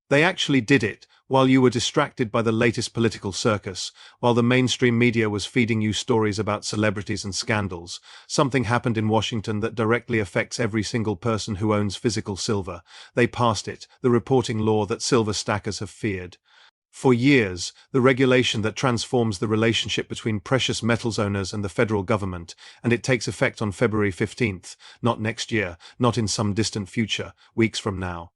They actually did it, while you were distracted by the latest political circus, while the mainstream media was feeding you stories about celebrities and scandals. Something happened in Washington that directly affects every single person who owns physical silver. They passed it, the reporting law that silver stackers have feared. For years, the regulation that transforms the relationship between precious metals owners and the federal government, and it takes effect on February 15th, not next year, not in some distant future, weeks from now.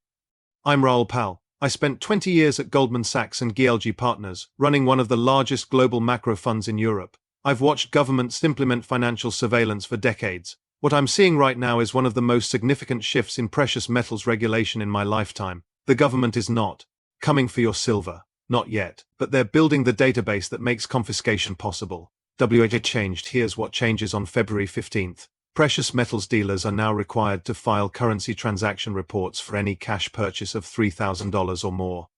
I'm Raoul Pal. I spent 20 years at Goldman Sachs and GLG Partners, running one of the largest global macro funds in Europe. I've watched governments implement financial surveillance for decades. What I'm seeing right now is one of the most significant shifts in precious metals regulation in my lifetime. The government is not coming for your silver. Not yet, but they're building the database that makes confiscation possible. WHA changed. Here's what changes on February 15th. Precious metals dealers are now required to file currency transaction reports for any cash purchase of $3,000 or more.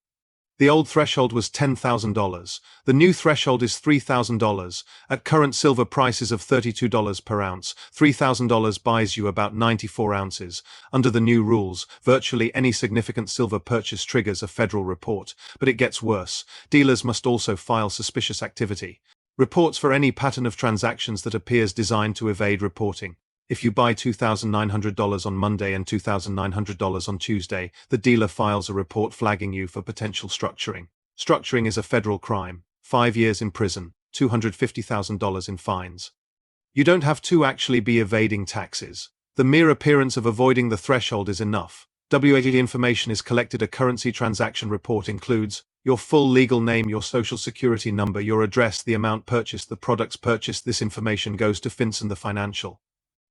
The old threshold was $10,000. The new threshold is $3,000. At current silver prices of $32 per ounce, $3,000 buys you about 94 ounces. Under the new rules, virtually any significant silver purchase triggers a federal report. But it gets worse. Dealers must also file suspicious activity reports for any pattern of transactions that appears designed to evade reporting. If you buy $2,900 on Monday and $2,900 on Tuesday, the dealer files a report flagging you for potential structuring. Structuring is a federal crime. 5 years in prison, $250,000 in fines. You don't have to actually be evading taxes. The mere appearance of avoiding the threshold is enough. WHA information is collected. A currency transaction report includes your full legal name, your social security number, your address, the amount purchased, the products purchased. This information goes to FinCEN, the Financial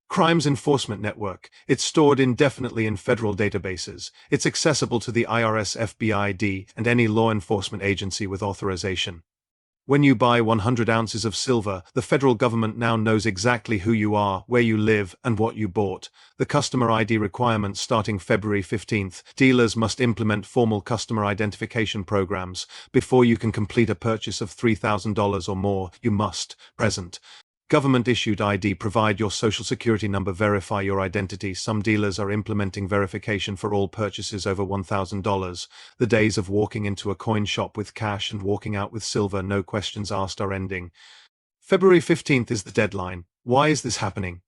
Crimes Enforcement Network. It's stored indefinitely in federal databases. It's accessible to the IRS, FBI, and any law enforcement agency with authorization. When you buy 100 ounces of silver, the federal government now knows exactly who you are, where you live, and what you bought. The customer ID requirements starting February 15th. Dealers must implement formal customer identification programs. Before you can complete a purchase of $3,000 or more, you must present government-issued ID, provide your social security number, verify your identity. Some dealers are implementing verification for all purchases over $1,000. The days of walking into a coin shop with cash and walking out with silver, no questions asked, are ending. February 15th is the deadline. Why is this happening?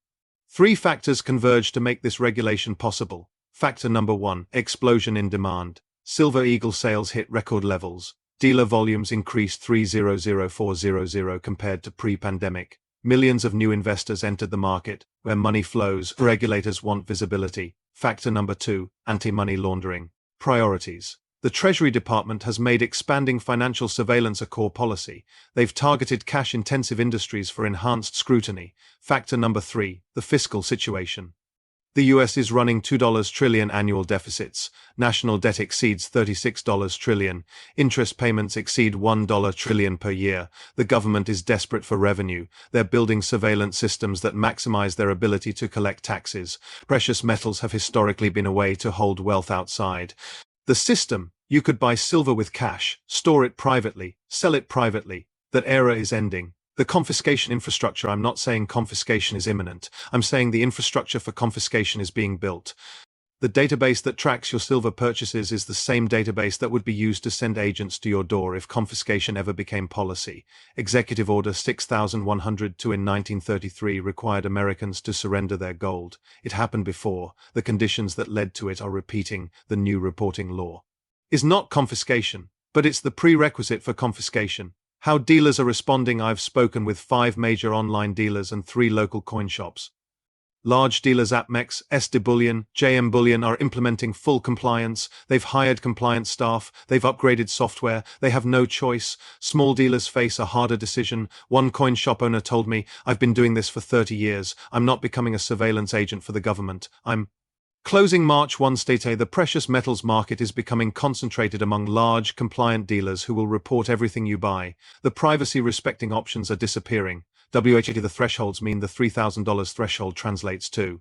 3 factors converge to make this regulation possible. Factor number 1, explosion in demand. Silver Eagle sales hit record levels. Dealer volumes increased 300,400 compared to pre-pandemic. Millions of new investors entered the market. Where money flows, regulators want visibility. Factor number 2, anti-money laundering. Priorities. The Treasury Department has made expanding financial surveillance a core policy. They've targeted cash-intensive industries for enhanced scrutiny. Factor number 3, the fiscal situation. The US is running $2 trillion annual deficits. National debt exceeds $36 trillion. Interest payments exceed $1 trillion per year. The government is desperate for revenue. They're building surveillance systems that maximize their ability to collect taxes. Precious metals have historically been a way to hold wealth outside the system. You could buy silver with cash, store it privately, sell it privately. That era is ending. The confiscation infrastructure. I'm not saying confiscation is imminent. I'm saying the infrastructure for confiscation is being built. The database that tracks your silver purchases is the same database that would be used to send agents to your door if confiscation ever became policy. Executive Order 6102 in 1933 required Americans to surrender their gold. It happened before. The conditions that led to it are repeating. The new reporting law is not confiscation, but it's the prerequisite for confiscation. How dealers are responding. I've spoken with 5 major online dealers and 3 local coin shops. Large dealers APMEX, SD Bullion, JM Bullion are implementing full compliance. They've hired compliance staff. They've upgraded software. They have no choice. Small dealers face a harder decision. One coin shop owner told me, "I've been doing this for 30 years. I'm not becoming a surveillance agent for the government. I'm closing." March 1 state. The precious metals market is becoming concentrated among large, compliant dealers who will report everything you buy. The privacy-respecting options are disappearing. WHA. The thresholds mean the $3,000 threshold translates to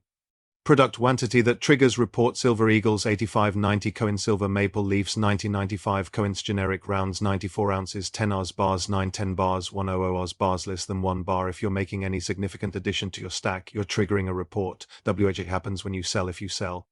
product quantity that triggers report. Silver Eagles 8590 coin, silver maple leafs 9095 coins, generic rounds 94 ounces, 10 Oz bars, 910 bars, 100 Oz bars, less than 1 bar. If you're making any significant addition to your stack, you're triggering a report. WHA happens when you sell. If you sell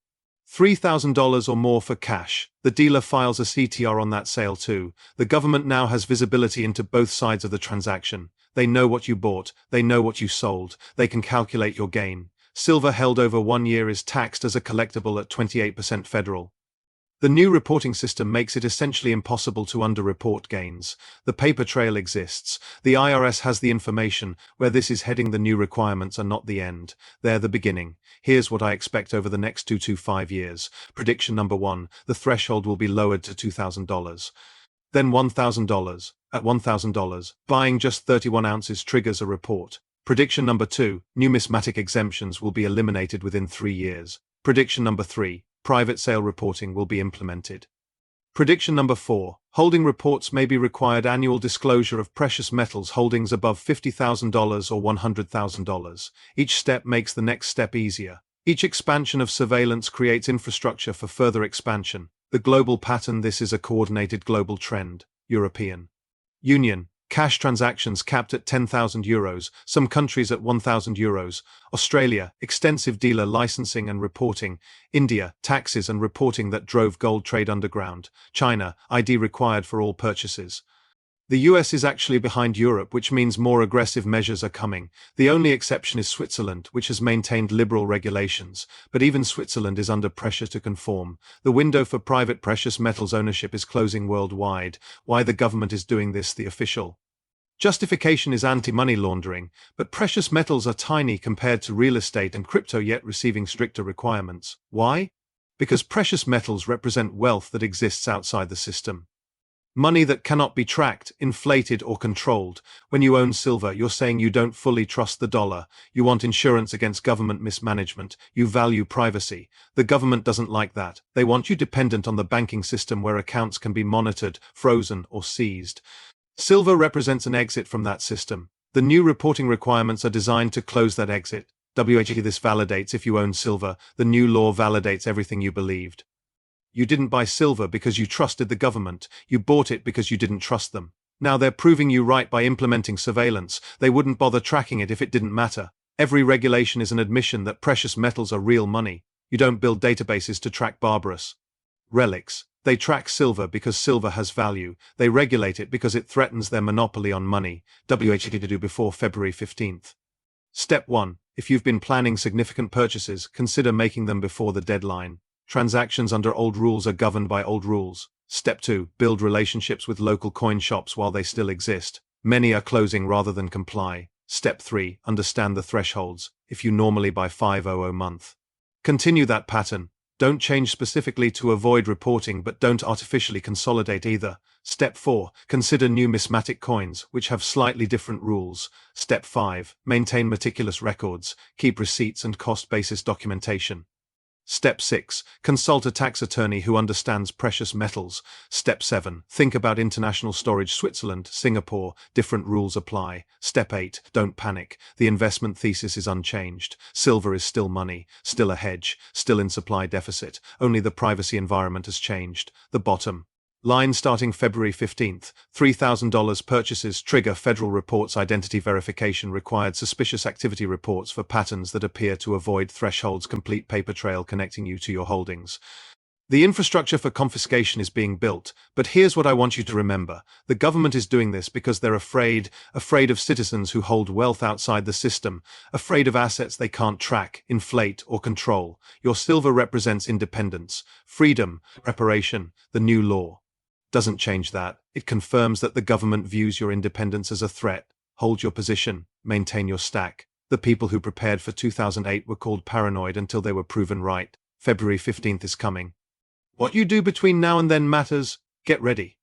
$3,000 or more for cash. The dealer files a CTR on that sale too. The government now has visibility into both sides of the transaction. They know what you bought, they know what you sold, they can calculate your gain. Silver held over 1 year is taxed as a collectible at 28% federal. The new reporting system makes it essentially impossible to underreport gains. The paper trail exists. The IRS has the information. Where this is heading, the new requirements are not the end. They're the beginning. Here's what I expect over the next 2 to 5 years. Prediction number 1, the threshold will be lowered to $2,000. Then $1,000. At $1,000, buying just 31 ounces triggers a report. Prediction number 2, numismatic exemptions will be eliminated within 3 years. Prediction number 3, private sale reporting will be implemented. Prediction number 4, holding reports may be required annual disclosure of precious metals holdings above $50,000 or $100,000. Each step makes the next step easier. Each expansion of surveillance creates infrastructure for further expansion. The global pattern: this is a coordinated global trend. European Union, cash transactions capped at €10,000, some countries at €1,000. Australia, extensive dealer licensing and reporting. India, taxes and reporting that drove gold trade underground. China, ID required for all purchases. The US is actually behind Europe, which means more aggressive measures are coming. The only exception is Switzerland, which has maintained liberal regulations, but even Switzerland is under pressure to conform. The window for private precious metals ownership is closing worldwide. Why the government is doing this? The official justification is anti-money laundering, but precious metals are tiny compared to real estate and crypto, yet receiving stricter requirements. Why? Because precious metals represent wealth that exists outside the system. Money that cannot be tracked, inflated, or controlled. When you own silver, you're saying you don't fully trust the dollar. You want insurance against government mismanagement. You value privacy. The government doesn't like that. They want you dependent on the banking system where accounts can be monitored, frozen, or seized. Silver represents an exit from that system. The new reporting requirements are designed to close that exit. This validates if you own silver. The new law validates everything you believed. You didn't buy silver because you trusted the government. You bought it because you didn't trust them. Now they're proving you right by implementing surveillance. They wouldn't bother tracking it if it didn't matter. Every regulation is an admission that precious metals are real money. You don't build databases to track barbarous relics. They track silver because silver has value. They regulate it because it threatens their monopoly on money. What to do before February 15th. Step 1. If you've been planning significant purchases, consider making them before the deadline. Transactions under old rules are governed by old rules. Step 2. Build relationships with local coin shops while they still exist. Many are closing rather than comply. Step 3. Understand the thresholds. If you normally buy 500 a month, continue that pattern. Don't change specifically to avoid reporting, but don't artificially consolidate either. Step 4. Consider numismatic coins, which have slightly different rules. Step 5. Maintain meticulous records. Keep receipts and cost-basis documentation. Step 6. Consult a tax attorney who understands precious metals. Step 7. Think about international storage. Switzerland, Singapore, different rules apply. Step 8. Don't panic. The investment thesis is unchanged. Silver is still money, still a hedge, still in supply deficit. Only the privacy environment has changed. The bottom line starting February 15th, $3,000 purchases trigger federal reports. Identity verification required. Suspicious activity reports for patterns that appear to avoid thresholds. Complete paper trail connecting you to your holdings. The infrastructure for confiscation is being built, but here's what I want you to remember. The government is doing this because they're afraid of citizens who hold wealth outside the system, afraid of assets they can't track, inflate, or control. Your silver represents independence, freedom, reparation. The new law doesn't change that. It confirms that the government views your independence as a threat. Hold your position, maintain your stack. The people who prepared for 2008 were called paranoid until they were proven right. February 15th is coming. What you do between now and then matters. Get ready.